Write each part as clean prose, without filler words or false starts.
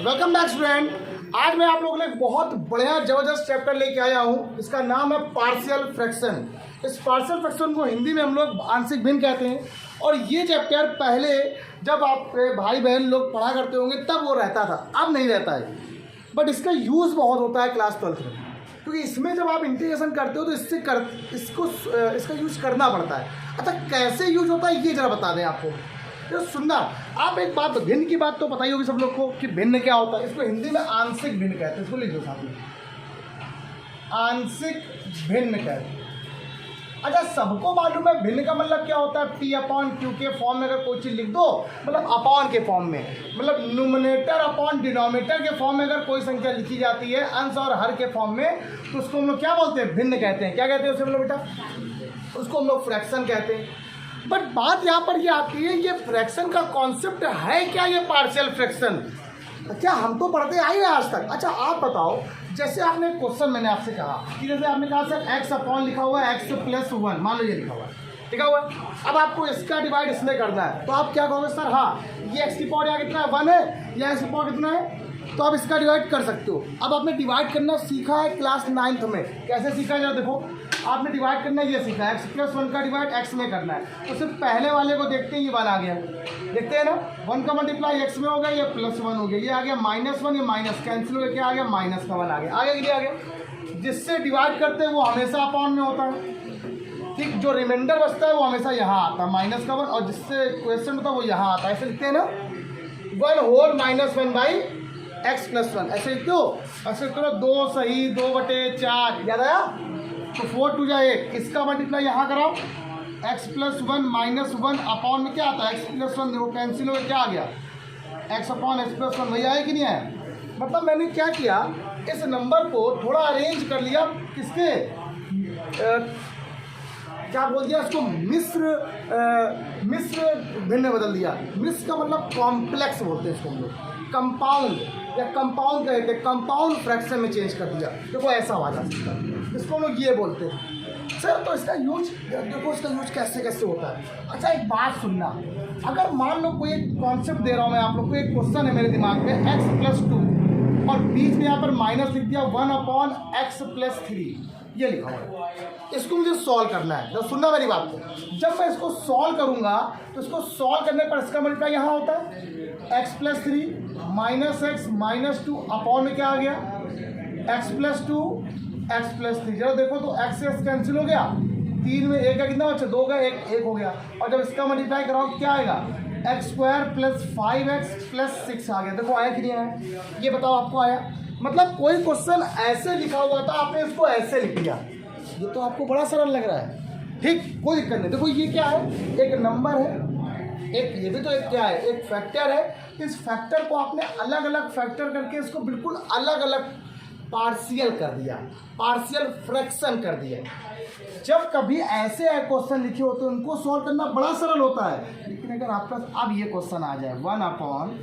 Welcome back student. आज मैं आप लोगों के लिए एक बहुत बढ़िया जबरदस्त चैप्टर लेके आया हूँ। इसका नाम है पार्शियल फ्रैक्शन। इस पार्शियल फ्रैक्शन को हिंदी में हम लोग आंशिक भिन्न कहते हैं। और ये चैप्टर पहले जब आप भाई बहन लोग पढ़ा करते होंगे तब वो रहता था, अब नहीं रहता है। बट इसका यूज़ बहुत होता है क्लास 12 में, क्योंकि इसमें जब आप इंटीग्रेशन करते हो तो इसका यूज़ करना पड़ता है। अच्छा, कैसे यूज होता है ये जरा बता दें आपको। तो सुनना, आप एक बात, भिन्न की बात तो पता ही होगी सब लोग को कि भिन्न क्या होता है। इसको हिंदी में आंशिक भिन्न कहते हैं। इसको लिख दो साथ में, आंशिक भिन्न कहते हैं। अच्छा, सबको मालूम है भिन्न का मतलब क्या होता है। P अपॉन Q के फॉर्म में अगर कोई चीज़ लिख दो, मतलब अपॉन के फॉर्म में, मतलब न्यूमरेटर अपॉन डिनोमिनेटर के फॉर्म में अगर कोई संख्या लिखी जाती है अंश और हर के फॉर्म में, तो उसको हम लोग क्या बोलते हैं, भिन्न कहते हैं। क्या कहते हैं उसे हम लोग बेटा, उसको हम लोग फ्रैक्शन कहते हैं। बट बात यहाँ पर ये आती है, ये फ्रैक्शन का कॉन्सेप्ट है क्या, ये पार्शियल फ्रैक्शन। अच्छा, हम तो पढ़ते आए हैं आज तक। अच्छा, आप बताओ, जैसे आपने क्वेश्चन मैंने आपसे कहा कि जैसे आपने कहा सर x अपॉन लिखा हुआ है x प्लस 1, मान लो ये लिखा हुआ है, लिखा हुआ है। अब आपको इसका डिवाइड इसमें करना है, तो आप क्या कहोगे, सर हाँ ये x की पावर यहाँ कितना है 1 है, या x की पावर कितना है, तो आप इसका डिवाइड कर सकते हो। अब आपने डिवाइड करना सीखा है क्लास 9th में। कैसे सीखा है, देखो आपने डिवाइड करना ये सीखा है, x प्लस 1 का डिवाइड x में करना है। तो सिर्फ पहले वाले को देखते हैं, ये 1 आ गया, देखते हैं ना, 1 का मल्टीप्लाई x में हो गया, ये प्लस 1 हो गया, ये आ गया -1, ये माइनस कैंसिल हो गया, क्या आ गया, माइनस का 1 आ गया, आगे कि आ गया। जिससे डिवाइड करते हैं वो हमेशा अपॉन में होता है, ठीक। जो रिमाइंडर बचता है वो हमेशा यहाँ आता है, माइनस का 1, और जिससे क्वेश्चन होता है वो यहाँ आता है। ऐसे लिखते हैं ना, 1 होल -1 बाई x प्लस 1, ऐसे लिखते हो। ऐसे लिखते हो, 2 सही 2/4, याद आया। तो 4 2 जा 1, इसका मल्टीप्लाई यहाँ कराओ, x प्लस 1 -1 अपॉन में क्या आता है, x प्लस 1, देखो कैंसिल हो गया, क्या आ गया, x अपॉन x प्लस 1, वही आया कि नहीं आया। मतलब मैंने क्या किया, इस नंबर को थोड़ा अरेंज कर लिया, किसके क्या बोल दिया इसको, मिश्र भिन्न बदल दिया। मिश्र का मतलब कॉम्प्लेक्स बोलते हैं इसको हम लोग, कंपाउंड या कंपाउंड कहते हैं, कंपाउंड फ्रैक्शन में चेंज कर दिया। देखो ऐसा आवाज आ सकता है, इसको हम लोग ये बोलते हैं। सर तो इसका यूज देखो, इसका यूज कैसे कैसे होता है। अच्छा, एक बात सुनना, अगर मान लो कोई एक कॉन्सेप्ट दे रहा हूँ मैं आप लोग को, एक क्वेश्चन है मेरे दिमाग में, x प्लस 2 और बीच में यहाँ पर माइनस लिख दिया 1 अपॉन x प्लस 3, ये लिखा हुआ है। इसको मुझे सॉल्व करना है। जब सुनना मेरी बात को, जब मैं इसको सॉल्व करूंगा तो इसको सॉल्व करने पर इसका मल्टीप्लाई यहाँ होता है x plus 3 minus x minus 2 upon में क्या आ गया, x प्लस 2 x प्लस 3। जब देखो तो x से x कैंसिल हो गया, 3 में 1 का कितना बचा, 2 का 1 हो गया। और जब इसका मल्टीप्लाई कराओ क्या आएगा, x square plus 5x plus 6 आ गया। देखो आया कि नहीं आया, ये बताओ आपको आया। मतलब कोई क्वेश्चन ऐसे लिखा हुआ था, आपने इसको ऐसे लिख दिया, ये तो आपको बड़ा सरल लग रहा है, ठीक, कोई दिक्कत नहीं। देखो ये क्या है, एक नंबर है, एक ये भी तो एक क्या है, एक फैक्टर है। इस फैक्टर को आपने अलग अलग फैक्टर करके इसको बिल्कुल अलग अलग पार्शियल कर दिया, पार्शियल फ्रैक्शन कर दिया। जब कभी ऐसे क्वेश्चन लिखे होते हैं उनको सॉल्व करना बड़ा सरल होता है। लेकिन अगर आपका अब ये क्वेश्चन आ जाए 1 upon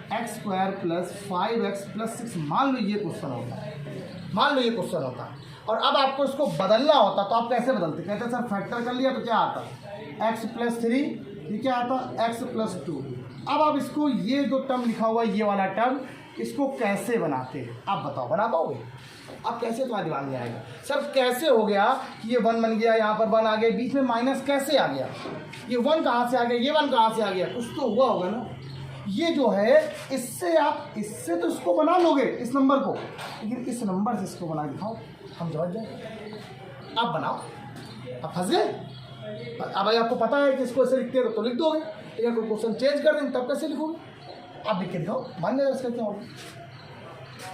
x square plus 5x plus 6, मान लो ये क्वेश्चन होता है, मान लो ये क्वेश्चन होता है, और अब आपको इसको बदलना होता, तो आप कैसे बदलते, कहते सर फैक्टर कर लिया तो क्या आता, x प्लस 3, ये क्या आता, x प्लस 2। अब आप इसको, ये जो टर्म लिखा हुआ है ये वाला टर्म, इसको कैसे बनाते हैं आप बताओ, बना पाओगे आप कैसे, तुम्हारे दिमाग में आएगा, सर कैसे हो गया कि ये 1 बन गया, यहाँ पर 1 आ गया, बीच में माइनस कैसे आ गया, ये 1 कहाँ से आ गया, ये 1 कहाँ से आ गया, कुछ तो हुआ होगा ना। ये जो है इससे आप, इससे तो इसको बना लोगे इस नंबर को, लेकिन इस नंबर से इसको बना दिखाओ, हम समझ जाए। आप बनाओ, आप फंस गए। अब आपको पता है कि इसको ऐसे लिखते हैं तो लिख दोगे, लेकिन कोई क्वेश्चन चेंज कर देंगे तब कैसे लिखोगे, आप लिख के दिखाओ, मान लीजिए इसका क्या होगा,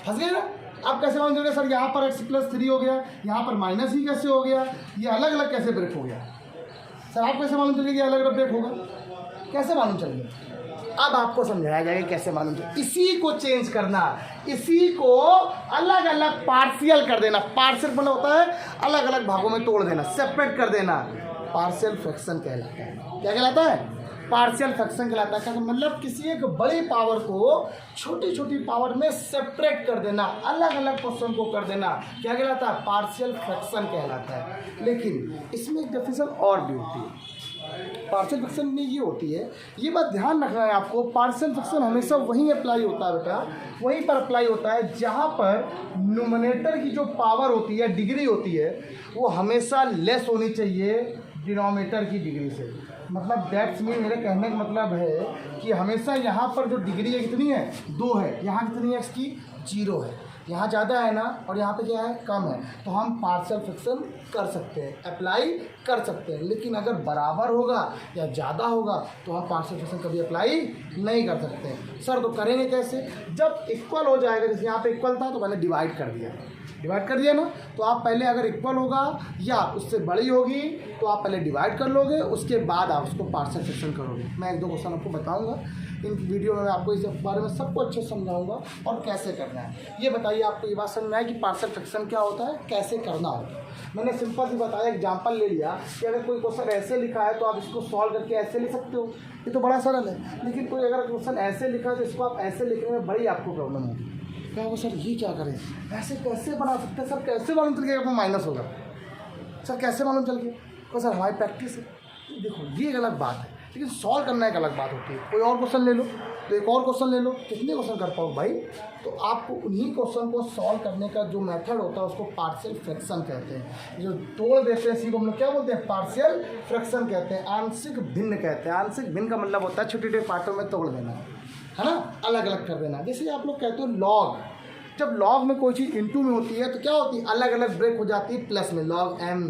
फंस गए ना। आप कैसे मान दोगे, सर यहाँ पर x प्लस 3 हो गया, यहाँ पर माइनस ही कैसे हो गया, ये अलग अलग कैसे ब्रेक हो गया, सर आप कैसे मालूम चलेगी अलग अलग ब्रेक होगा, कैसे मालूम चलेगा। अब आपको समझाया जाएगा कैसे मालूम चले। इसी को चेंज करना, इसी को अलग अलग पार्शियल कर देना। पार्शियल मतलब होता है अलग अलग भागों में तोड़ देना, सेपरेट कर देना, पार्शियल फ्रैक्शन कहलाता है। क्या कहलाता है, पार्शियल फ्रैक्शन कहलाता है। मतलब किसी एक बड़ी पावर को छोटी छोटी पावर में सेपरेट कर देना, अलग अलग पोर्शन को कर देना, क्या कहलाता है, पार्शियल फ्रैक्शन कहलाता है। लेकिन इसमें एक डेफिनेशन और भी होती है, पार्शियल फ्रैक्शन में ये होती है, ये बात ध्यान रखना है आपको, पार्शियल फ्रैक्शन हमेशा वहीं अप्लाई होता है बेटा, वहीं पर अप्लाई होता है जहाँ पर न्यूमरेटर की जो पावर होती है, डिग्री होती है, वो हमेशा लेस होनी चाहिए डिनोमिनेटर की डिग्री से। मतलब दैट्स मीन, मेरे कहने का मतलब है कि हमेशा यहाँ पर जो डिग्री है कितनी है, 2 है, यहाँ कितनी है इसकी 0 है, यहाँ ज़्यादा है ना, और यहाँ पे क्या है, कम है, तो हम पार्शियल फ्रैक्शन कर सकते हैं, अप्लाई कर सकते हैं। लेकिन अगर बराबर होगा या ज़्यादा होगा तो हम पार्शियल फ्रैक्शन कभी अप्लाई नहीं कर सकते हैं। सर तो करेंगे कैसे? जब इक्वल हो जाएगा, जैसे यहाँ पे इक्वल था तो मैंने डिवाइड कर दिया ना, तो आप पहले अगर इक्वल होगा या उससे बड़ी होगी तो आप पहले डिवाइड कर लोगे, उसके बाद आप उसको पार्शियल फ्रैक्शन करोगे। मैं 1-2 क्वेश्चन आपको बताऊंगा इन वीडियो में, मैं आपको इस बारे में सबको अच्छे से समझाऊंगा और कैसे करना है। ये बताइए, आपको ये बात समझ में आए कि पार्शियल फ्रैक्शन क्या होता है, कैसे करना होता है। मैंने सिंपल सी बताया, एग्जाम्पल ले लिया कि अगर कोई क्वेश्चन ऐसे लिखा है तो आप इसको सॉल्व करके ऐसे लिख सकते हो, ये तो बड़ा सरल है। लेकिन कोई अगर क्वेश्चन ऐसे लिखा है तो इसको आप ऐसे लिखने में बड़ी आपको प्रॉब्लम होगी। क्या वो सर ये क्या करें, ऐसे कैसे बना सकते हैं? सर कैसे मालूम चल गया आपको माइनस होगा? सर कैसे मालूम चल गया? तो सर हमारी प्रैक्टिस है। देखो ये एक अलग बात है, लेकिन सॉल्व करना एक अलग बात होती है। कोई और क्वेश्चन ले लो, तो एक और क्वेश्चन ले लो, कितने क्वेश्चन कर पाओ भाई? तो आपको उन्हीं क्वेश्चन को सॉल्व करने का जो मेथड होता है उसको पार्शियल फ्रैक्शन कहते हैं। जो तोड़ देते हैं इसी को हम लोग क्या बोलते हैं, पार्शियल फ्रैक्शन कहते हैं, आंशिक भिन्न कहते हैं। आंशिक भिन्न का मतलब होता है छोटे छोटे पार्टों में तोड़ देना, है ना, अलग अलग कर देना। जैसे आप लोग कहते हो लॉग, जब लॉग में कोई चीज़ इंटू में होती है तो क्या होती है, अलग अलग ब्रेक हो जाती है प्लस में। लॉग एम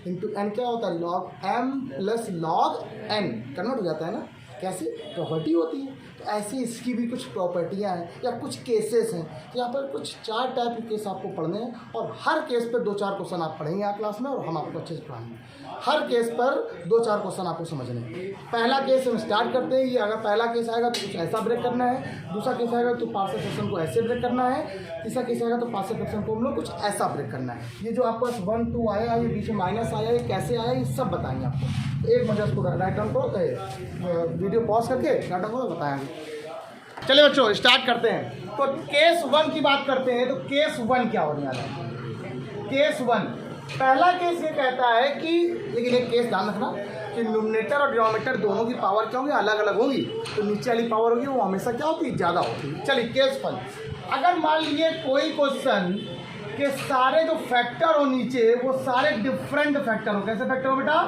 इंटू एन क्या होता है, log m plus log n convert हो जाता है ना। कैसे? प्रॉपर्टी होती है। तो ऐसे इसकी भी कुछ प्रॉपर्टियां हैं या कुछ केसेस हैं। तो यहाँ पर कुछ 4 टाइप के केस आपको पढ़ने हैं और हर केस पर 2-4 क्वेश्चन आप पढ़ेंगे यहाँ क्लास में और हम आपको अच्छे से पढ़ाएंगे। हर केस पर 2-4 क्वेश्चन आपको समझने हैं। पहला केस हम स्टार्ट करते हैं। ये अगर पहला केस आएगा तो कुछ ऐसा ब्रेक करना है, दूसरा केस आएगा तो पार्शियल फ्रैक्शन को ऐसे ब्रेक करना है, तीसरा केस आएगा तो पार्शियल फ्रैक्शन को हम लोग कुछ ऐसा ब्रेक करना है। ये जो आपके पास 1, 2 आया, ये बीच में माइनस आया, ये कैसे आया, ये सब बताएंगे आपको। एक मजा इसको राइट डाउन करो, वीडियो पॉज करके राइट डाउन करो, बताएंगे। चलिए बच्चों स्टार्ट करते हैं। तो केस 1 की बात करते हैं। तो केस 1 क्या होने वाला है? केस 1 पहला केस ये कहता है कि, लेकिन एक केस ध्यान रखना कि न्यूमरेटर और डिनोमिनेटर दोनों की पावर क्या होगी, अलग अलग होगी। तो नीचे वाली पावर होगी वो हमेशा क्या होती है, ज़्यादा होती है। चलिए केस 1, अगर मान लीजिए कोई क्वेश्चन के सारे जो फैक्टर हो नीचे वो सारे डिफरेंट फैक्टर हो। कैसे फैक्टर हो बेटा?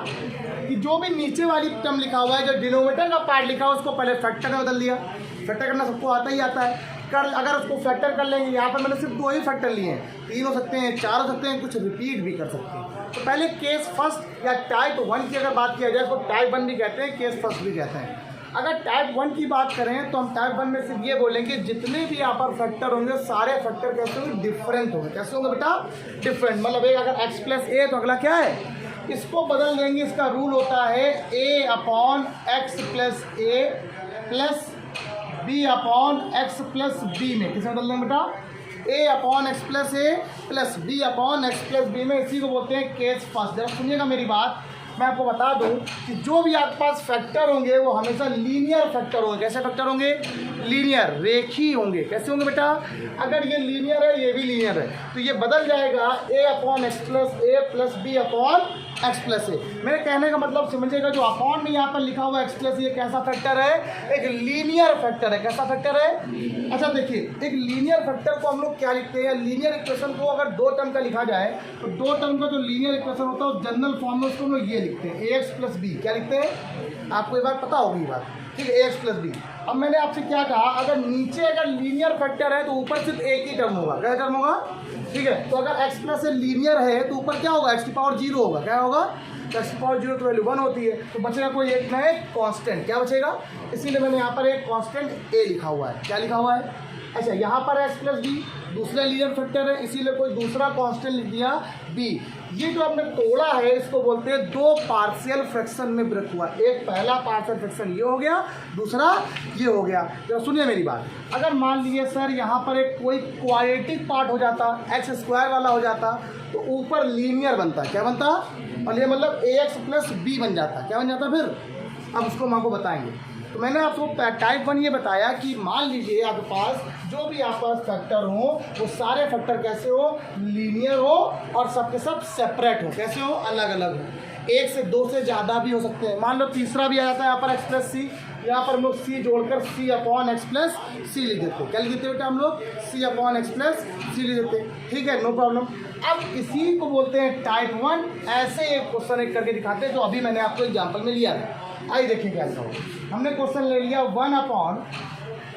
कि जो भी नीचे वाली टर्म लिखा हुआ है, जो डिनोमिनेटर का पार्ट लिखा हुआ है उसको पहले फैक्टर में बदल दिया। फैक्टर करना सबको आता ही आता है। अगर उसको फैक्टर कर लेंगे, यहाँ पर मैंने सिर्फ 2 ही फैक्टर लिए हैं, 3 हो सकते हैं, 4 हो सकते हैं, कुछ रिपीट भी कर सकते हैं। तो पहले केस फर्स्ट या टाइप 1 की अगर बात किया जाए तो टाइप 1 भी कहते हैं, केस फर्स्ट भी कहते हैं। अगर टाइप 1 की बात करें तो हम टाइप 1 में सिर्फ ये बोलेंगे जितने भी यहाँ पर फैक्टर होंगे सारे फैक्टर कैसे होंगे, डिफरेंट होंगे। कैसे होंगे बेटा? डिफरेंट। मतलब एक अगर x प्लस ए तो अगला क्या है, इसको बदल देंगे। इसका रूल होता है a/x प्लस ए प्लस b/x प्लस बी में। किसे बदल देंगे बेटा? a/x प्लस ए प्लस b/x प्लस बी में। इसी को बोलते हैं केस फर्स्ट। जरा सुनिएगा मेरी बात, मैं आपको बता दूं कि जो भी आपके पास फैक्टर होंगे वो हमेशा लीनियर फैक्टर होंगे। कैसे फैक्टर होंगे? लीनियर, रेखी होंगे। कैसे होंगे बेटा? अगर ये लीनियर है, ये भी लीनियर है, तो ये बदल जाएगा a/x प्लस ए प्लस b/x प्लस ए। मेरे कहने का मतलब समझिएगा, जो अपॉन में यहाँ पर लिखा हुआ x प्लस, ये कैसा फैक्टर है? एक लीनियर फैक्टर है। कैसा फैक्टर है? अच्छा देखिए, एक लीनियर फैक्टर को हम लोग क्या लिखते हैं? लीनियर इक्वेशन को अगर 2 टर्म का लिखा जाए तो 2 टर्म का जो लीनियर इक्वेशन होता है जनरल फॉर्म में उसको हम लोग ये लिखते हैं, ax प्लस बी। क्या लिखते हैं? आपको एक बार पता होगी ये बात, ठीक है, ax प्लस बी। अब मैंने आपसे क्या कहा, अगर नीचे अगर लीनियर फैक्टर है तो ऊपर सिर्फ एक ही टर्म होगा। क्या टर्म होगा? ठीक है, तो अगर x प्लस से लीनियर है तो ऊपर क्या होगा, x की पावर 0 होगा। क्या होगा? तो x की पावर 0 तो वैल्यू 1 होती है, तो बचेगा कोई एक ना एक कांस्टेंट। क्या बचेगा? इसीलिए मैंने यहाँ पर एक कांस्टेंट a लिखा हुआ है। क्या लिखा हुआ है? अच्छा, यहाँ पर x प्लस बी दूसरा लीनियर फैक्टर है, इसीलिए कोई दूसरा कांस्टेंट लिख दिया b। ये जो आपने तोड़ा है इसको बोलते हैं 2 पार्शियल फ्रैक्शन में ब्रेक हुआ। एक पहला पार्शियल फ्रैक्शन ये हो गया, दूसरा ये हो गया। तो सुनिए मेरी बात, अगर मान लीजिए सर यहाँ पर एक कोई क्वाड्रेटिक पार्ट हो जाता, x² वाला हो जाता, तो ऊपर लीनियर बनता। क्या बनता? और ये मतलब ax प्लस बी बन जाता। क्या बन जाता फिर? अब उसको हम आपको बताएंगे। तो मैंने आपको टाइप 1 ये बताया कि मान लीजिए आपके पास जो भी आपके पास फैक्टर हो वो सारे फैक्टर कैसे हो, लीनियर हो और सबके सब सेपरेट हो। कैसे हो? अलग अलग हो। एक से दो से ज़्यादा भी हो सकते हैं। मान लो तीसरा भी आ जाता है यहाँ पर x प्लस सी, यहाँ पर हम लोग c जोड़कर c अपॉन एक्स प्लस सी लिख देते हैं। क्या लिख देते बेटा हम लोग? c अपॉन एक्स प्लस सी लिख देते हैं। ठीक है, नो प्रॉब्लम। अब इसी को बोलते हैं टाइप 1। ऐसे एक क्वेश्चन एक करके दिखाते हैं जो अभी मैंने आपको एग्जाम्पल में लिया है। आइए देखिए क्या लिखा होगा। हमने क्वेश्चन ले लिया 1 upon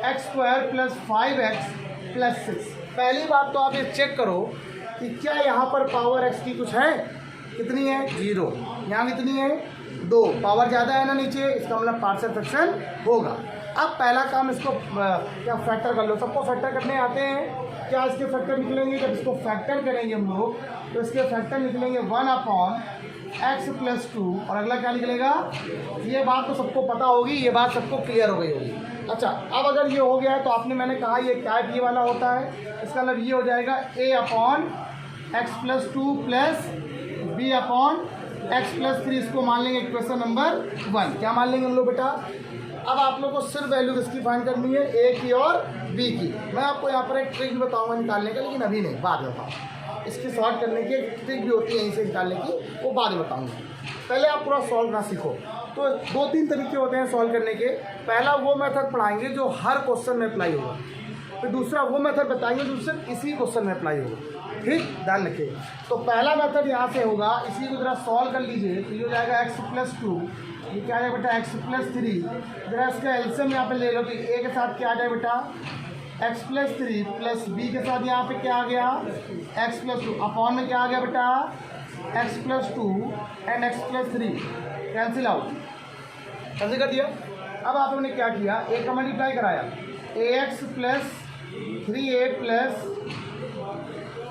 x square plus 5x plus 6। पहली बात तो आप ये चेक करो कि क्या यहाँ पर पावर x की कुछ है? कितनी है? 0। यहाँ कितनी है? 2। पावर ज़्यादा है ना नीचे, इसका मतलब पार्शियल फ्रैक्शन होगा। अब पहला काम इसको क्या फैक्टर कर लो। सबको फैक्टर करने आते हैं? क्या इसके फैक्टर निकलेंगे? जब इसको फैक्टर करेंगे हम लोग तो इसके फैक्टर निकलेंगे 1 अपॉन एक्स प्लस 2 और अगला क्या निकलेगा? ये बात तो सबको पता होगी, ये बात सबको क्लियर हो गई होगी। अच्छा, अब अगर ये हो गया है तो आपने मैंने कहा ये टाइप ये वाला होता है, इसका मतलब ये हो जाएगा a upon x plus 2 plus b upon x plus 3। इसको मान लेंगे इक्वेशन नंबर 1। क्या मान लेंगे हम लोग बेटा? अब आप लोग को सिर्फ वैल्यू किसकी फाइंड करनी है? a की और b की। मैं आपको यहाँ पर एक ट्रिक भी बताऊँगा निकालने का, लेकिन अभी नहीं, बाद में बताऊँ। इसकी सॉल्व करने की एक ट्रिक भी होती है इसे निकालने की, वो बाद में बताऊँगा। पहले आप पूरा सॉल्व ना सीखो। तो 2-3 तरीके होते हैं सॉल्व करने के। पहला वो मेथड पढ़ाएंगे जो हर क्वेश्चन में अप्लाई होगा, फिर दूसरा वो मेथड बताएंगे जो सिर्फ इसी क्वेश्चन में अप्लाई होगा। ठीक, ध्यान रखिए। तो पहला मेथड यहाँ से होगा, इसी को जरा सॉल्व कर लीजिए तो ये हो जाएगा x प्लस 2, ये क्या आ जाएगा बेटा? x plus 3। जरा इसका एलसीएम यहाँ पे ले लो तो a के साथ क्या आ जाए बेटा? x प्लस 3 प्लस b के साथ यहाँ पे क्या आ गया? x प्लस 2 अपॉन में क्या आ गया बेटा? x plus 2 and x plus 3 cancel out. Cancel कर दिया। अब आप लोगों ने क्या किया? a का मल्टीप्लाई कराया, ax plus 3a plus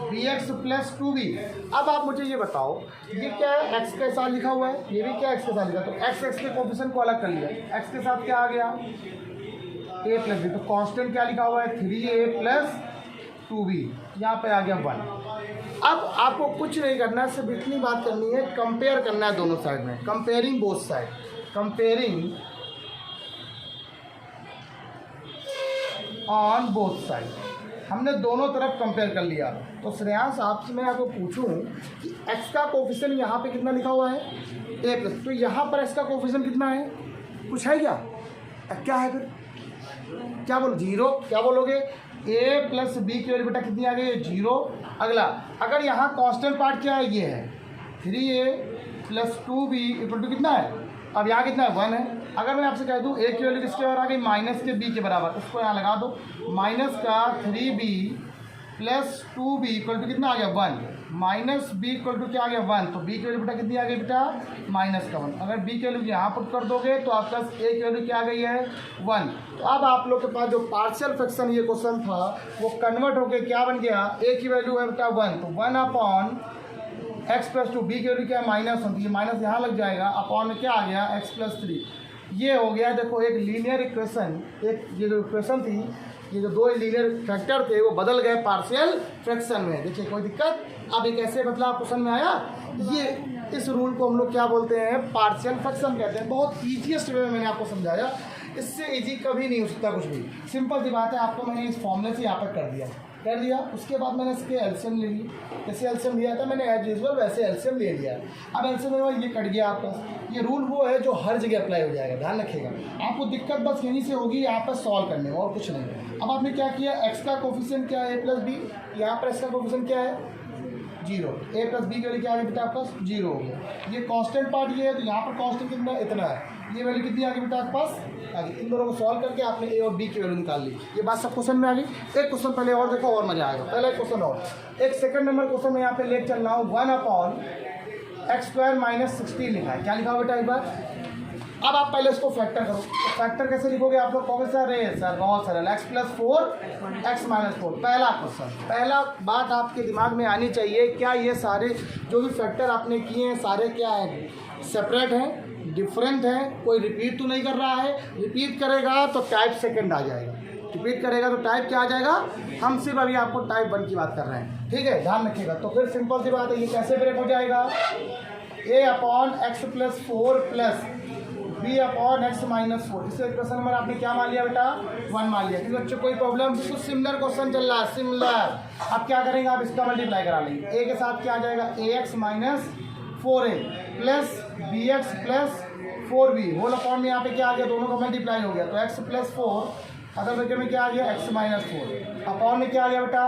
bx plus 2b। अब आप मुझे ये बताओ, ये क्या है? x के साथ लिखा हुआ है, ये भी क्या x के साथ लिखा, तो x के कोफिशिएंट को अलग कर लिया। x के साथ क्या आ गया? a plus b। तो कांस्टेंट क्या लिखा हुआ है? 3a plus 2b। यहाँ पे आ गया 1। अब आपको कुछ नहीं करना है, सिर्फ इतनी बात करनी है, कंपेयर करना है दोनों साइड में। Comparing both side, comparing on both side. हमने दोनों तरफ कंपेयर कर लिया। तो श्रेयांश आपसे मैं आपको पूछूं कि x का कोफिशिएंट यहाँ पे कितना लिखा हुआ है? a plus. तो यहाँ पर x का कोफिशिएंट कितना है? कुछ है क्या? क्या है फिर? क्या बोलो? 0। क्या बोलोगे? a प्लस b की वैल्यू बेटा कितनी आ गई? 0। अगला, अगर यहाँ कांस्टेंट पार्ट क्या है? ये है 3a plus 2b equal to कितना है? अब यहाँ कितना है? 1 है। अगर मैं आपसे कह दूँ a की वैल्यू किसके बराबर आ गई? माइनस के b के बराबर, उसको यहाँ लगा दो। माइनस का 3b plus 2b equal to कितना आ गया? 1। माइनस b इक्वल टू क्या आ गया? 1। तो b की वैल्यू बेटा कितनी आ गई बेटा? माइनस का 1। अगर b की वैल्यू यहाँ पुट कर दोगे तो आपका a की वैल्यू क्या आ गई है? 1। तो अब आप लोग के पास जो पार्शियल फ्रैक्शन ये क्वेश्चन था वो कन्वर्ट होकर क्या बन गया? a की वैल्यू है बेटा 1, तो 1 अपॉन एक्स प्लस 2। b की वैल्यू क्या है? माइनस 1, तो ये माइनस यहाँ लग जाएगा। अपॉन में क्या आ गया? x plus 3। ये हो गया देखो एक लीनियर इक्वेशन। एक ये जो इक्वेशन थी, ये जो दो लीनियर फैक्टर थे वो बदल गए पार्शियल फ्रैक्शन में। देखिए कोई दिक्कत? अब ये कैसे बदला क्वेश्चन में आया? ये इस रूल को हम लोग क्या बोलते हैं? पार्शियल फ्रैक्शन कहते हैं। बहुत ईजीएस्ट वे में मैंने आपको समझाया, इससे इजी कभी नहीं हो सकता कुछ भी। सिंपल सी बात है, आपको मैंने इस फॉर्मूले से यहाँ पर कर दिया। उसके बाद मैंने इसके एलसीएम ले लिया। जैसे एलसीएम लिया था मैंने एज यूजुअल वैसे एलसीएम ले लिया। अब एलसीएम में ये कट गया आपका। ये रूल वो है जो हर जगह अप्लाई हो जाएगा, ध्यान रखिएगा। आपको दिक्कत बस यहीं से होगी यहाँ पर सॉल्व करने में, और कुछ नहीं। अब आपने क्या किया? एक्स का कोफिशिएंट क्या है? a plus b. यहाँ पर एक्स का कोफिशिएंट क्या है? 0। a प्लस बी की वैल्यू क्या है बेटा? आपका 0 हो गया। ये कांस्टेंट पार्ट ये है, तो यहाँ पर कांस्टेंट कितना? इतना है। ये वैल्यू कितनी आ गई बेटा आपके पास? आ गई। इन दोनों को सॉल्व करके आपने a और b की वैल्यू निकाल ली। ये बात सब क्वेश्चन में आ गई। एक क्वेश्चन पहले और देखो और मजा आएगा। पहला क्वेश्चन और एक सेकंड नंबर क्वेश्चन में यहाँ पे लेट चल रहा हूँ। 1 अपॉन एक्स स्क्वायर माइनस 16 लिखा है। क्या लिखा हो बेटा एक बार? अब आप पहले इसको फैक्टर करो। तो फैक्टर कैसे लिखोगे आप लोग? कहोगे सर बहुत सरल, x प्लस 4 एक्स माइनस 4। पहला क्वेश्चन, पहला बात आपके दिमाग में आनी चाहिए, क्या ये सारे जो भी फैक्टर आपने किए हैं सारे क्या है? सेपरेट हैं, डिफरेंट हैं, कोई रिपीट तो नहीं कर रहा है? रिपीट करेगा तो टाइप सेकंड आ जाएगा, रिपीट करेगा तो टाइप क्या आ जाएगा? हम सिर्फ अभी आपको टाइप 1 की बात कर रहे हैं, ठीक है, ध्यान रखिएगा। तो फिर सिंपल सी बात है, ये कैसे ब्रेक हो जाएगा? a upon x plus 4 plus b upon x minus 4। इससे क्वेश्चन नंबर आपने क्या मान लिया बेटा? 1 मान लिया। बच्चों कोई प्रॉब्लम? बिल्कुल सिमिलर क्वेश्चन चल रहा है, सिमिलर। अब क्या करेंगे आप? इसका मल्टीप्लाई करा लेंगे। a के साथ क्या आ जाएगा? ax minus 4a plus b x plus 4b whole upon में यहाँ पे क्या आ गया, दोनों का मल्टीप्लाई हो गया तो x प्लस 4 अदर ब्रैकेट में क्या आ गया x माइनस 4 अपॉन में क्या आ गया बेटा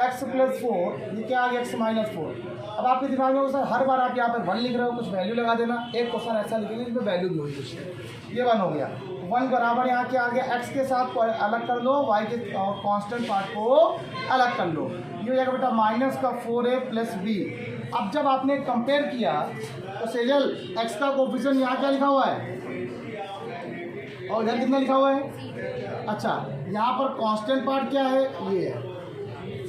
x प्लस 4 ये क्या आ गया x माइनस 4। अब आपके दिमाग में सर हर बार आप यहाँ पर 1 लिख रहे हो, कुछ वैल्यू लगा देना। एक क्वेश्चन ऐसा लिखेंगे जिसमें वैल्यू भी होगी कुछ। ये 1 हो गया, 1 बराबर यहाँ क्या आ गया, x के साथ अलग कर लो, y के कांस्टेंट पार्ट को अलग कर लो। ये हो जाएगा बेटा माइनस का 4a प्लस b। अब जब आपने कंपेयर किया तो सेजल x का कोफिशिएंट यहाँ क्या लिखा हुआ है और इधर कितना लिखा हुआ है। अच्छा यहाँ पर कांस्टेंट पार्ट क्या है, ये है,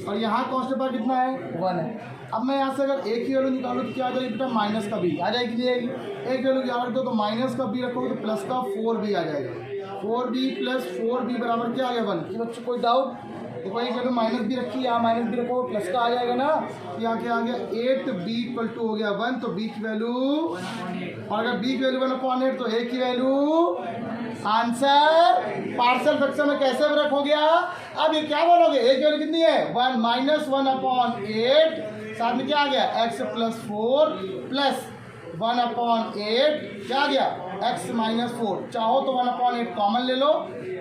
और यहाँ कांस्टेंट पार्ट कितना है 1 है। अब मैं यहाँ से अगर एक ही वैल्यू निकालूँ तो क्या आ जाएगी बेटा माइनस का b आ जाएगी, जाएगी। एक वैल्यू यहाँ रख दो तो माइनस का b रखोगे तो प्लस का 4b आ जाएगा। 4b प्लस 4b बराबर क्या आ गया 1। कि बच्चों कोई डाउट, देखो एक वैल्यू माइनस भी रखी, यहाँ माइनस भी रखोगे प्लस का आ जाएगा ना। यहाँ क्या आ गया 8b इक्वल टू हो गया 1, तो b की वैल्यू, और अगर b की वैल्यू 1/8 तो a की वैल्यू आंसर पार्शियल फ्रैक्शन में कैसे ब्रेक हो गया। अब ये क्या बोलोगे, a की वैल्यू कितनी है 1 माइनस 1/8, साथ में क्या आ गया x प्लस 4 प्लस 1/8 क्या आ गया x माइनस 4। चाहो तो 1/8 कॉमन ले लो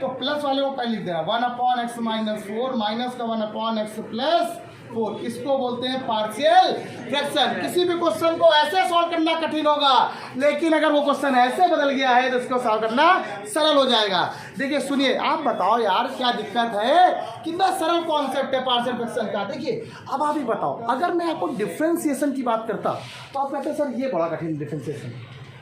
तो प्लस वाले को पहले लिख देना 1/x माइनस 4 माइनस का 1/x प्लस 4। इसको बोलते हैं पार्शियल फ्रैक्शन। किसी भी क्वेश्चन को ऐसे सॉल्व करना कठिन होगा, लेकिन अगर वो क्वेश्चन ऐसे बदल गया है तो इसको सॉल्व करना सरल हो जाएगा। देखिए सुनिए, आप बताओ यार क्या दिक्कत है, कितना सरल कॉन्सेप्ट है पार्शियल फ्रैक्शन का। देखिए अब आप ही बताओ, अगर मैं आपको डिफ्रेंसिएशन की बात करता तो आप कहते सर ये बड़ा कठिन डिफ्रेंसिएशन,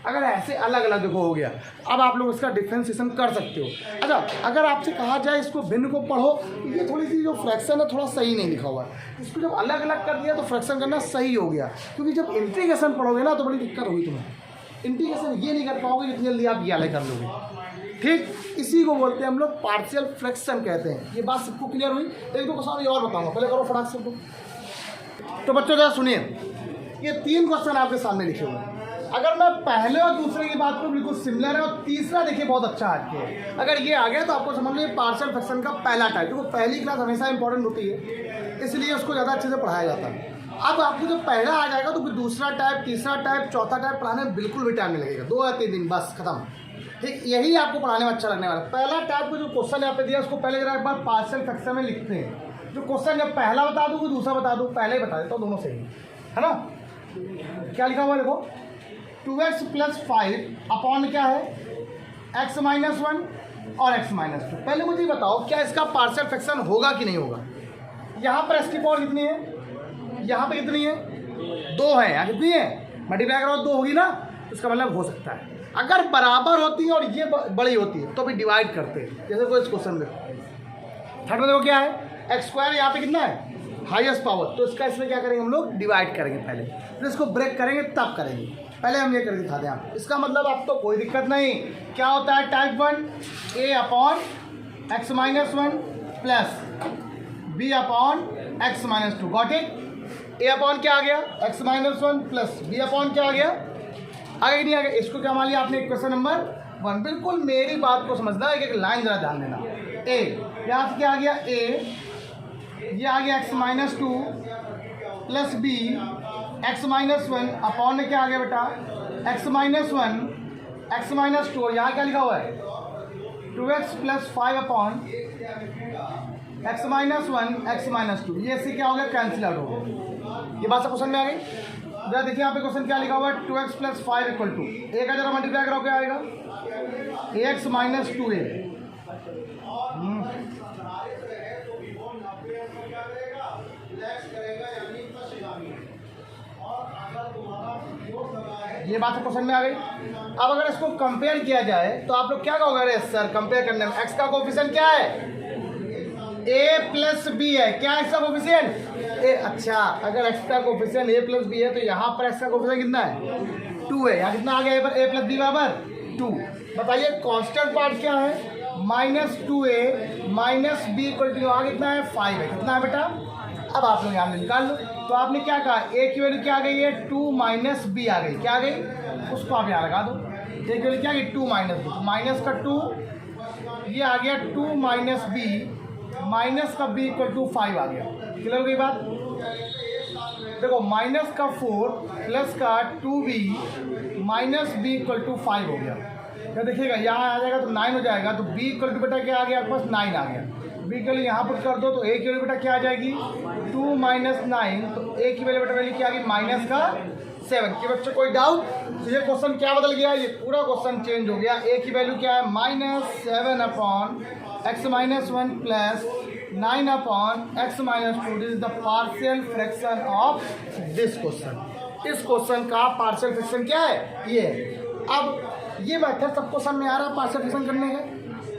अगर ऐसे अलग अलग देखो हो गया। अब आप लोग इसका डिफ्रेंसिएशन कर सकते हो। अच्छा अगर आपसे कहा जाए इसको भिन्न को पढ़ो, ये थोड़ी सी जो फ्रैक्शन है थोड़ा सही नहीं लिखा हुआ है, इसको जब अलग अलग कर दिया तो फ्रैक्शन करना सही हो गया। क्योंकि जब इंटीग्रेशन पढ़ोगे ना तो बड़ी दिक्कत होगी तुम्हें, इंटीग्रेशन ये नहीं कर पाओगे जितनी जल्दी आप ये अलग कर लोगे। ठीक, इसी को बोलते हैं हम लोग पार्शियल फ्रैक्शन कहते हैं। ये बात सबको क्लियर हुई। एक दो क्वेश्चन और बताऊंगा, पहले करो फटाक से। तो बच्चों जरा सुनिए, ये 3 क्वेश्चन आपके सामने लिखे हुए हैं। अगर मैं पहले और दूसरे की बात करूँ बिल्कुल सिमिलर है, और तीसरा देखिए बहुत अच्छा आज के, अगर ये आ गया तो आपको समझ लो ये पार्शियल फ्रैक्शन का पहला टाइप। देखो पहली क्लास हमेशा इंपॉर्टेंट होती है, इसलिए उसको ज़्यादा अच्छे से पढ़ाया जाता है। अब आपको जब पहला आ जाएगा तो फिर दूसरा टाइप, तीसरा टाइप, चौथा टाइप पढ़ाने में बिल्कुल भी टाइम नहीं लगेगा, 2 या 3 दिन बस खत्म। ठीक, यही आपको पढ़ाने में अच्छा लगने वाला। पहला टाइप को जो क्वेश्चन यहाँ पे दिया उसको पहले जरा एक बार पार्शियल फ्रैक्शन में लिखते हैं। जो क्वेश्चन जब पहला बता दूँ दूसरा बता दूँ, पहले ही बता देता हूँ, दोनों सही है ना। क्या लिखा हुआ है देखो, 2x प्लस 5 अपॉन क्या है x माइनस 1 और x माइनस 2। पहले मुझे बताओ क्या इसका पार्शियल फ्रैक्शन होगा कि नहीं होगा। यहाँ पर x की पावर कितनी है, यहाँ पे कितनी है 2 है, यहाँ कितनी है मल्टीप्लाई करो 2 होगी ना, इसका मतलब हो सकता है अगर बराबर होती है और ये बड़ी होती है तो भी डिवाइड करते हैं। जैसे कोई इस क्वेश्चन में थर्ड में देखो क्या है x स्क्वायर, यहाँ पे कितना है हाईएस्ट पावर, तो इसका इसमें क्या करेंगे हम लोग डिवाइड करेंगे पहले, फिर इसको ब्रेक करेंगे तब करेंगे। पहले हम ये कर दिखाते हैं आप, इसका मतलब आपको कोई दिक्कत नहीं। क्या होता है type 1 a upon x minus 1 plus b upon x minus 2। Got it. a upon क्या आ गया x minus 1 plus b upon क्या आ गया, आगे नहीं आ गया। इसको क्या मान लिया आपने क्वेश्चन नंबर 1। बिल्कुल मेरी बात को समझना, एक एक लाइन जरा ध्यान देना। a यहाँ से क्या आ गया a, ये आ गया x minus 2 plus b x minus 1 upon में क्या आ गया बेटा x माइनस 1 x माइनस 2, और यहाँ क्या लिखा हुआ है 2x plus 5 upon x minus 1 x minus 2। ये इससे क्या हो गया कैंसिल आउट हो गया। ये बात सब क्वेश्चन में आ गई। जरा देखिए यहाँ पे क्वेश्चन क्या लिखा हुआ है 2x plus 5 equal to a का जरा मल्टीप्लाई करो क्या आएगा ax माइनस 2a। ये बात तो क्वेश्चन में आ गई। अब अगर इसको कंपेयर किया जाए तो आप लोग क्या कहोगे, अरे सर कंपेयर करने में x का कोफिशिएंट क्या है a प्लस b है, क्या है इसका कोफिशिएंट a। अच्छा अगर x का कोफिशिएंट a प्लस b है तो यहाँ पर x का कोफिशिएंट कितना है 2 है। यहाँ कितना आ गया a प्लस b बराबर 2। बताइए कांस्टेंट पार्ट क्या है minus 2a minus b equal to यहाँ कितना है 5 है। कितना है बेटा, अब आप लोग यहाँ निकाल लो। तो आपने क्या कहा a की वैल्यू क्या आ गई है 2 माइनस b आ गई, क्या आ गई उसको आप यहाँ लगा दो। a की वैल्यू क्या आ गई 2 माइनस b, तो माइनस का 2 ये आ गया 2 माइनस b माइनस का b इक्वल टू 5 आ गया। क्लियर हो गई बात। देखो माइनस का 4 प्लस का 2b minus b equal to 5 हो गया। क्या देखिएगा यहाँ आ जाएगा तो 9 हो जाएगा, तो b इक्वल टू बेटा क्या आ गया आपके पास 9 आ गया। b के लिए यहाँ पुट कर दो तो a की वैल्यू बेटा क्या आ जाएगी 2 माइनस 9, तो a की वैल्यू बेटा वैल्यू क्या आ गई माइनस का 7। कि बच्चों कोई डाउट? तो ये क्वेश्चन क्या बदल गया, ये पूरा क्वेश्चन चेंज हो गया। a की वैल्यू क्या है minus 7 upon x minus 1 plus 9 upon x minus 2। This is the partial fraction of this question. इस क्वेश्चन का पार्शियल फ्रैक्शन क्या है ये। अब ये मेथड सबको समझ में आ रहा है पार्शियल फ्रैक्शन करने का।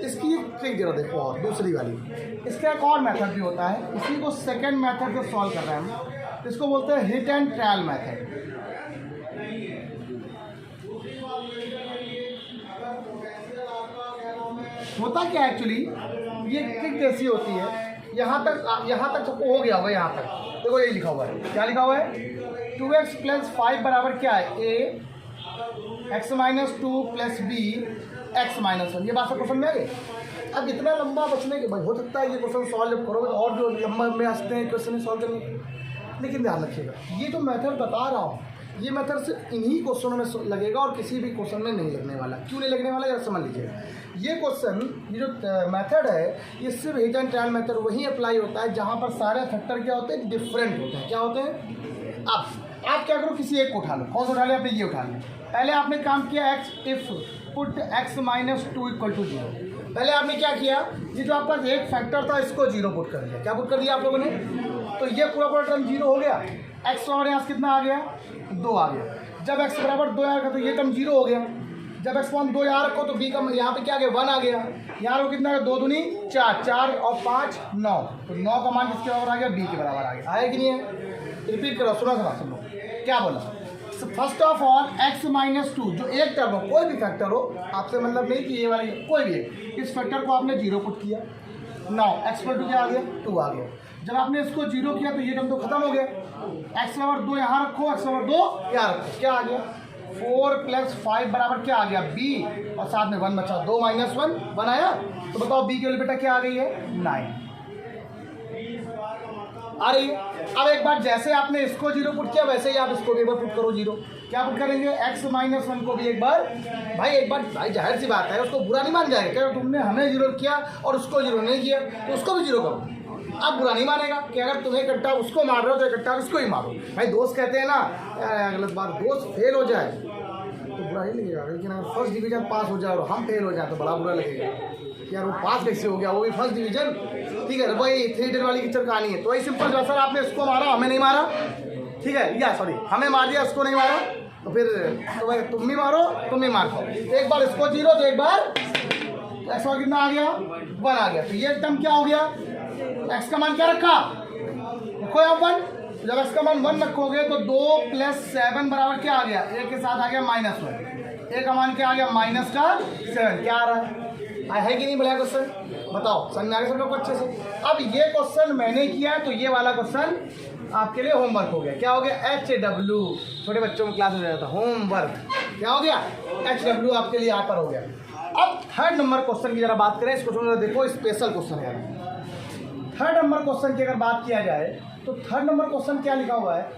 इसकी ट्रिक जरा देखो और दूसरी वाली, इसका एक और मेथड भी होता है, इसी को सेकंड मेथड से सॉल्व कर रहे हैं हम। इसको बोलते हैं हिट एंड ट्रायल मेथड। होता क्या एक्चुअली, ये ट्रिक कैसी होती है, यहाँ तक सबको हो गया होगा। यहाँ तक देखो ये लिखा हुआ है, क्या लिखा हुआ है 2x प्लस 5 बराबर क्या है a x minus 2 plus b x minus 1। ये बात सब क्वेश्चन में आ गई। अब इतना लंबा बचने के भाई हो सकता है ये क्वेश्चन सॉल्व जब करोगे और जो लंबा में आते हैं क्वेश्चन सॉल्व करने के, लेकिन ध्यान रखिएगा ये जो मेथड बता रहा हूँ ये मेथड सिर्फ इन्हीं क्वेश्चनों में लगेगा और किसी भी क्वेश्चन में नहीं लगने वाला। क्यों नहीं लगने वाला जरा समझ लीजिएगा। ये क्वेश्चन ये जो मेथड है ये सिर्फ हिट एंड ट्रायल मेथड वहीं अप्लाई होता है जहाँ पर सारे फैक्टर क्या होते हैं डिफरेंट होते हैं। क्या होते हैं, अब आप क्या करो किसी एक को उठा लो। कौन सा उठा लिया आपने, ये उठा लिया। पहले आपने काम किया x if put x minus 2 equal to 0। पहले आपने क्या किया, ये जो आपका एक फैक्टर था इसको 0 पुट कर दिया। क्या पुट कर दिया आप लोगों ने, तो ये पूरा टर्म 0 हो गया। x और यहाँ कितना आ गया 2 आ गया। जब x बराबर 2 आएगा तो ये टर्म 0 हो गया। जब x मान 2 यहाँ रखो तो b का यहाँ पे क्या आ गया 1 आ गया। यहाँ कितना है 2 दूनी 4, 4 और 5 9, तो 9 का मान किसके बराबर आ गया b के बराबर आ गया। आया कि नहीं है, रिपीट करो, सुना सुन लो क्या बोला। First of all x minus 2 जो एक टर्म हो, कोई भी फैक्टर हो, आपसे मतलब नहीं कि ये वाला कोई भी है, इस फैक्टर को आपने 0 पुट किया। नाउ x पर 2 क्या आ गया 2 आ गया। जब आपने इसको 0 किया तो ये टर्म तो खत्म हो गया। x बराबर 2 यहाँ रखो, x बराबर 2 यहाँ रखो, क्या आ गया 4 प्लस 5 बराबर क्या आ गया b, और साथ में 1 बचा, 2 माइनस 1 आया। तो बताओ b के लिए बेटा क्या आ गई है 9 आ रही है। अब एक बार जैसे आपने इसको 0 पुट किया वैसे ही आप इसको भी एक बार पुट करो 0। क्या पुट करेंगे x माइनस 1 को भी एक बार भाई जाहिर सी बात है उसको बुरा नहीं मान जाएगा। क्या तुमने हमें 0 किया और उसको 0 नहीं किया तो उसको भी 0 करो। अब बुरा नहीं मानेगा कि अगर तुम्हें इकट्ठा उसको मार रहे हो तो इकट्ठा उसको ही मारो। भाई दोस्त कहते हैं ना गलत बात, दोस्त फेल हो जाए तो बुरा ही लगेगा, लेकिन अगर फर्स्ट डिवीजन पास हो जाए और हम फेल हो जाए तो बड़ा बुरा लगेगा कि यार वो पास कैसे हो गया, वो भी फर्स्ट डिवीजन। ठीक है भाई, थिएटर वाली पिक्चर कहानी है। तो वही सिंपल जो सर आपने इसको मारा हमें नहीं मारा, ठीक है, या सॉरी हमें मार दिया उसको नहीं मारा, तो फिर तो भाई तुम भी मारो तुम भी मार खाओ। एक बार इसको 0 तो एक बार x और कितना आ गया 1 आ गया। तो ये टर्म क्या हो गया, x का मान क्या रखा, देखो यहाँ 1। जब x का मान 1 रखोगे तो 2 प्लस 7 बराबर क्या आ गया, a के साथ आ गया -1। a का मान क्या आ गया -7। क्या आ रहा है कि नहीं बढ़िया क्वेश्चन, बताओ समझ में आ गया सब लोग को अच्छे से। अब ये क्वेश्चन मैंने किया है तो ये वाला क्वेश्चन आपके लिए होमवर्क हो गया। क्या हो गया HW, छोटे बच्चों में क्लास में जाता था होमवर्क, क्या हो गया HW आपके लिए यहाँ पर हो गया। अब थर्ड नंबर क्वेश्चन की जरा बात करें। इस क्वेश्चन में देखो स्पेशल क्वेश्चन है। थर्ड नंबर क्वेश्चन की अगर बात किया जाए तो थर्ड नंबर क्वेश्चन क्या लिखा हुआ है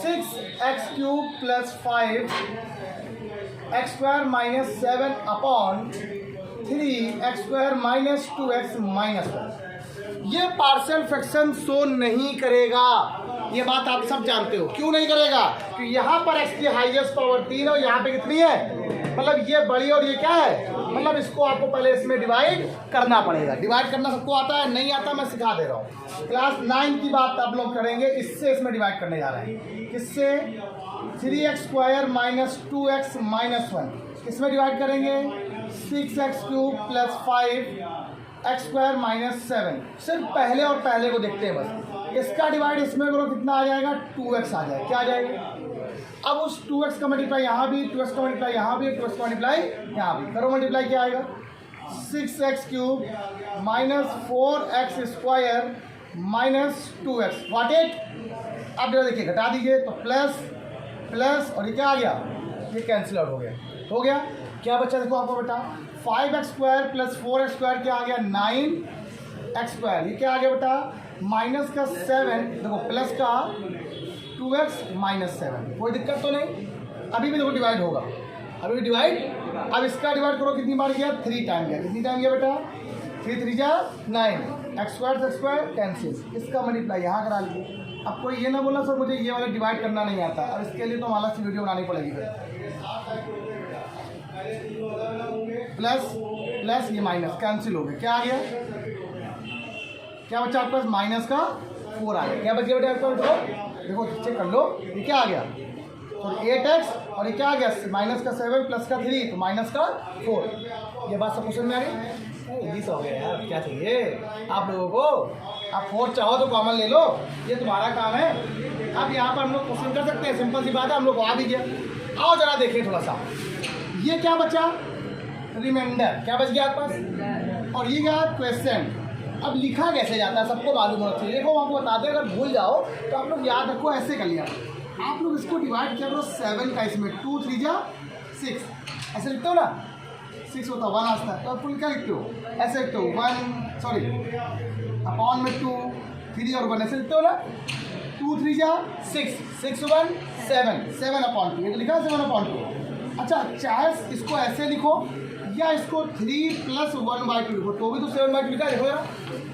6x³ + 5x² - 7 upon 3x² - 2x - 1। ये पार्शियल फ्रैक्शन शो नहीं करेगा, ये बात आप सब जानते हो। क्यों नहीं करेगा, क्योंकि यहाँ पर x की हाईएस्ट पावर 3 है और यहाँ पे कितनी है, मतलब ये बड़ी और ये क्या है, मतलब इसको आपको पहले इसमें डिवाइड करना पड़ेगा। डिवाइड करना सबको आता है, नहीं आता मैं सिखा दे रहा हूँ। क्लास 9 की बात आप लोग करेंगे, इससे इसमें डिवाइड करने जा रहे हैं। किससे 3x² - 2x - 1 किसमें डिवाइड करेंगे 6x³ + 5x² - 7। सिर्फ पहले और पहले को देखते हैं बस। इसका डिवाइड इसमें करो कितना आ जाएगा 2x आ जाएगा। क्या आ जाएगा, अब उस 2x का मल्टीप्लाई यहाँ भी, 2x का मल्टीप्लाई यहाँ भी, 2x का मल्टीप्लाई यहाँ भी करो। मल्टीप्लाई क्या आएगा 6x³ - 4x² - 2x what it. अब जरा देखिए घटा दीजिए तो प्लस प्लस और ये क्या आ गया, ये कैंसिल आउट हो गया। क्या बचा देखो आपको बेटा 5x² + 4x² क्या आ गया 9x²। ये क्या आ गया बेटा -7, देखो प्लस का 2x माइनस 7, कोई दिक्कत तो नहीं, अभी भी देखो डिवाइड होगा, अभी भी डिवाइड। अब इसका डिवाइड करो, कितनी बार गया, 3 टाइम गया, कितनी टाइम गया बेटा, 3 3 जा 9, एक्स स्क्वायर कैंसिल, इसका मल्टीप्लाई यहाँ करा लीजिए। अब कोई ये ना बोला सर मुझे ये वाला डिवाइड करना नहीं आता, अब इसके लिए तो हमारा सी वीडियो बनानी पड़ेगी फिर। प्लस प्लस ये माइनस कैंसिल हो गया, क्या आ गया, क्या बचा आपके पास, माइनस का 4 आ गया। क्या बच गया बेटा आपका, देखो चेक कर लो, ये क्या आ गया, तो 8x और ये क्या आ गया, माइनस का 7 प्लस का 3 तो माइनस का 4। ये बात सब क्वेश्चन में आ गई, इजी सा हो गया यार, क्या चाहिए आप लोगों को, आप 4 चाहो तो कॉमन ले लो, ये तुम्हारा काम है। अब यहाँ पर हम लोग क्वेश्चन कर सकते हैं, सिंपल सी बात है, हम लोग को आ भी गया। आओ जरा देखिए थोड़ा सा, ये क्या बचा, रिमाइंडर, क्या बच गया आपके पास, और ये क्या क्वेश्चन। अब लिखा कैसे जाता है सबको मालूम होना चाहिए, देखो आपको बताते हैं, अगर भूल जाओ तो आप लोग याद रखो, ऐसे कर लिया आप लोग, इसको डिवाइड किया करो 7 का, इसमें 2 3 जा 6, ऐसे लिखते हो ना, 6 होता है 1 आता है, तो आप क्या लिखते हो, ऐसे लिखते हो 1 सॉरी अपॉन में 2 3 और 1, ऐसे लिखते हो ना, 2 3 जा 6 6 1 7 7 अपॉन 2, ये तो लिखा है 7 अपॉन 2। अच्छा चाहे इसको ऐसे लिखो या इसको 3 प्लस 1/2 लिखो, तो भी तो 7/2 लिखा है, देखो यार,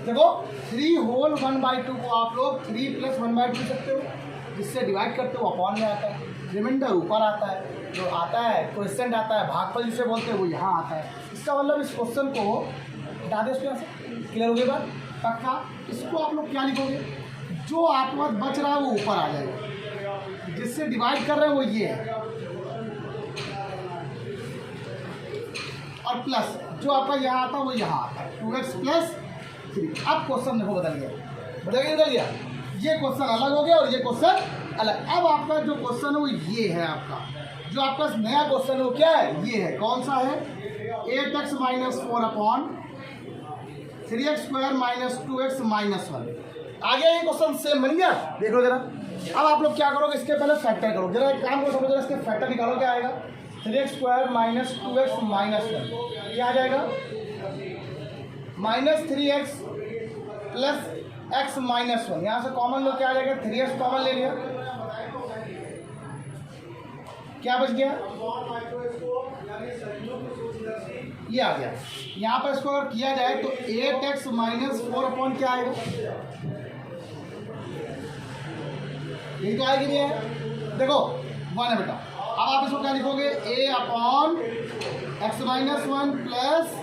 देखो 3 होल 1/2 को आप लोग 3 प्लस 1/2 लिख सकते हो, जिससे डिवाइड करते हो अपॉन में आता है, रिमाइंडर ऊपर आता है, जो आता है क्वेश्चन आता है, भागफल जिसे बोलते हैं वो यहाँ आता है। इसका मतलब इस क्वेश्चन को हटा दे उसके यहाँ से, क्लियर हो गई बात, पक्का। इसको आप लोग क्या लिखोगे, जो आपके पास बच रहा है वो ऊपर आ जाएगा, जिससे डिवाइड कर रहे हैं वो ये है, और प्लस जो आपका यहाँ आता है वो यहाँ आता है, 2x प्लस 3। अब क्वेश्चन देखो बदल गया, ये क्वेश्चन अलग हो गया और ये क्वेश्चन अलग। अब आपका जो क्वेश्चन है वो ये है, आपका जो आपका नया क्वेश्चन है वो क्या है, ये है, कौन सा है, 8x minus 4 upon 3x square minus 2x minus 1। आ गया ये क्वेश्चन, सेम बन गया, देख लो जरा। अब आप लोग क्या करोगे, इसके पहले फैक्टर करो, जरा एक काम करो, समझो जरा, इसके फैक्टर निकालो, क्या आएगा, 3x square minus 2x minus 1, क्या आ जाएगा, minus 3x plus x minus 1, यहाँ से कॉमन लो, क्या आ जाएगा, 3x कॉमन ले लिया, क्या बच गया, ये आ गया। यहाँ पर इसको अगर किया जाए तो 8x माइनस 4 अपॉन क्या आएगा, यही तो आएगी, नहीं है, देखो 1 है बेटा। अब आप इसको क्या लिखोगे, a upon x minus 1 plus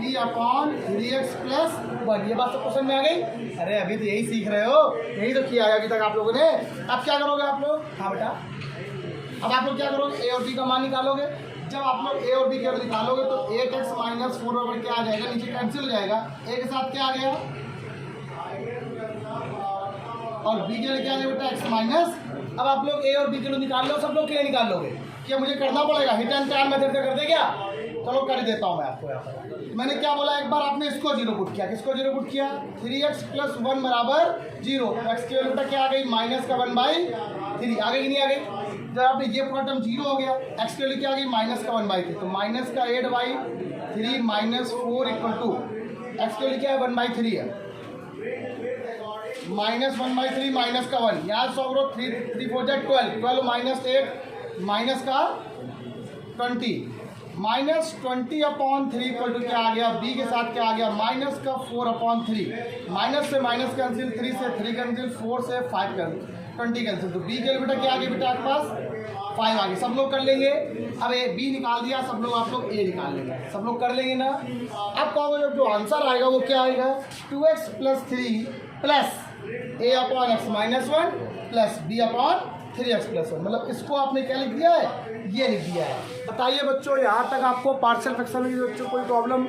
b upon 3x plus 1। ये बात तो क्वेश्चन में आ गई, अरे अभी तो यही सीख रहे हो, यही तो किया है अभी तक आप लोगों ने। अब क्या करोगे आप लोग, हाँ बेटा, अब आप लोग क्या करोगे, a और b का मान निकालोगे। जब आप लोग a और b का निकालोगे तो 8x माइनस 4 बराबर क्या आ जाएगा, नीचे कैंसिल हो जाएगा, a के साथ क्या आ गया और b के लिए क्या आ जाएगा बेटा, x माइनस। अब आप लोग a और b के लिए निकाल लो, सब लोग के लिए निकाल लोगे, क्या मुझे करना पड़ेगा, हिट एंड टर्न मेथड से कर दे क्या, चलो कर देता हूँ मैं आपको। यहाँ पर मैंने क्या बोला, एक बार आपने इसको 0 पुट किया, किसको 0 पुट किया, 3x प्लस 1 बराबर 0, x की वैल्यू क्या आ गई, माइनस का 1/3 आ गई कि नहीं आ गई। जब आपने ये पूरा टर्म 0 हो गया, x की वैल्यू क्या आ गई, माइनस का 1/3, तो माइनस का 8/3 माइनस 4 इक्वल टू x की वैल्यू क्या है, 1/3 है, माइनस 1/3 माइनस का 1, यहाँ 100 करो, 3 4 12 माइनस 8 माइनस का 20, माइनस 20 अपॉन 3 इक्वल टू क्या आ गया, b के साथ क्या आ गया, माइनस का 4 अपॉन 3, माइनस से माइनस कैंसिल, 3 से 3 कैंसिल, 4 से 5 कैंसिल, 20 कैंसिल, तो b के लिए बेटा क्या आ गया बेटा आपके पास 5 आ गया। सब लोग कर लेंगे, अब a b निकाल दिया, सब लोग आप लोग a निकाल लेंगे, सब लोग कर लेंगे ना। अब कहोगे जब जो आंसर आएगा वो क्या आएगा, 2x plus 3 plus a upon x minus 1 plus b upon 3x plus 1, मतलब इसको आपने क्या लिख दिया है, ये लिख दिया है। बताइए बच्चों, यहाँ तक आपको पार्शियल फ्रैक्शन में बच्चों कोई प्रॉब्लम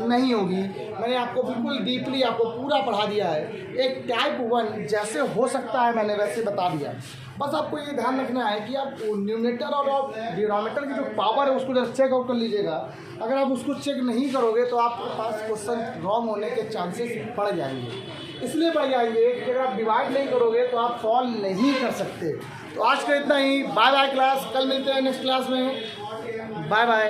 नहीं होगी, मैंने आपको बिल्कुल डीपली आपको पूरा पढ़ा दिया है, एक टाइप 1 जैसे हो सकता है मैंने वैसे बता दिया। बस आपको ये ध्यान रखना है कि आप न्यूमरेटर और डिनोमिनेटर की जो पावर है उसको जरा चेक आउट कर लीजिएगा। अगर आप उसको चेक नहीं करोगे तो आपके पास क्वेश्चन रॉन्ग होने के चांसेस बढ़ जाएंगे, इसलिए बढ़ जाएंगे कि अगर आप डिवाइड नहीं करोगे तो आप सॉल्व नहीं कर सकते। तो आज का इतना ही, बाय बाय क्लास, कल मिलते हैं नेक्स्ट क्लास में, बाय बाय।